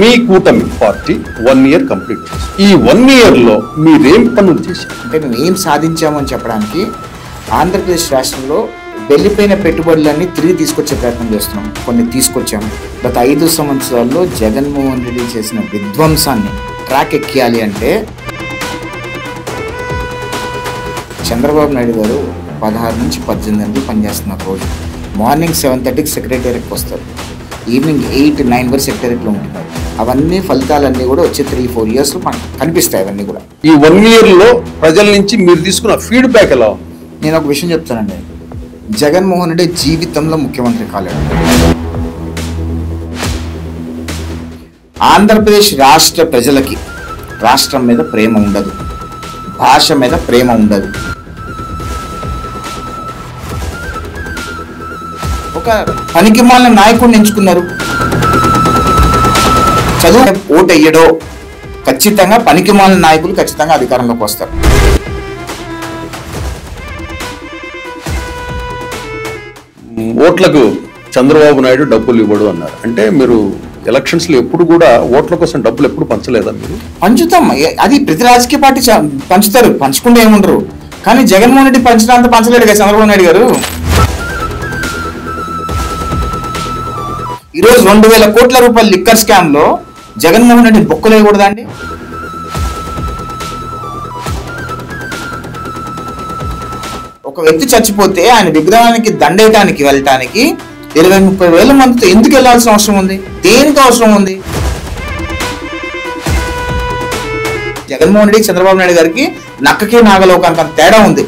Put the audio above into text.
మీ కూటమి party 1 year complete చేసి ఈ 1 year లో మీరేం పనులు చేశారు? అంటే మేము ఏం సాధించామని చెప్పడానికి ఆంధ్రప్రదేశ్ రాష్ట్రంలో వెళ్ళిపోయిన పెట్టుబడులన్నీ తిరిగి తీసుకొచ్చే ప్రయత్నం చేస్తున్నాం. కొన్ని తీసుకొచ్చాము. గత 5 సంవత్సరాల్లో జగన్మోహన్ రెడ్డి చేసిన విధ్వంసాన్ని ట్రాక్ ఎక్కియాలి అంటే చంద్రబాబు నాయుడు గారు 16 నుంచి 18 గంటలు పనిచేస్తున్నారు. రోజు మార్నింగ్ 7:30కి సెక్రటేరియట్కి వస్తారు, ఈవినింగ్ 8-9 వరకు సెక్రటేరియట్లో ఉంటున్నారు. అవన్నీ ఫలితాలన్నీ కూడా వచ్చే 3-4 years మనకు కనిపిస్తాయి. అవన్నీ కూడా ఈ 1 year లో ప్రజల నుంచి మీరు తీసుకున్న ఫీడ్బ్యాక్ ఎలా ఉంది? నేను ఒక విషయం చెప్తానండి, జగన్మోహన్ రెడ్డి జీవితంలో ముఖ్యమంత్రి కాలేడు. ఆంధ్రప్రదేశ్ రాష్ట్ర ప్రజలకి రాష్ట్రం మీద ప్రేమ ఉండదు, భాష మీద ప్రేమ ఉండదు. ఒక పనికిమాలిన నాయకుడిని ఎంచుకున్నారు. చదువు ఓటు అయ్యడో ఖచ్చితంగా పనికిమాలిన నాయకులు ఖచ్చితంగా అధికారంలోకి వస్తారు. ఓట్లకు చంద్రబాబు నాయుడు డబ్బులు ఇవ్వడు అన్నారు. అంటే మీరు ఎలక్షన్స్ లో ఎప్పుడు కూడా ఓట్ల కోసం డబ్బులు ఎప్పుడు పంచలేదా? మీరు పంచుతాం, అది ప్రతి రాజకీయ పార్టీ పంచుతారు, పంచుకుంటే ఏముండరు. కానీ జగన్మోహన్ రెడ్డి పంచినంత పంచలేడు కదా చంద్రబాబు నాయుడు గారు. ఈరోజు 2,000 కోట్ల రూపాయల లిక్కర్ స్కామ్ లో జగన్మోహన్ రెడ్డి బొక్కలు వేయకూడదా అండి? ఒక వ్యక్తి చచ్చిపోతే ఆయన విగ్రహానికి దండేయడానికి వెళ్ళటానికి 20-30 వేల మందితో ఎందుకు వెళ్లాల్సిన అవసరం ఉంది? దేనికి అవసరం ఉంది? జగన్మోహన్ రెడ్డి చంద్రబాబు నాయుడు గారికి నక్కకి నాగలోకానికి తేడా ఉంది.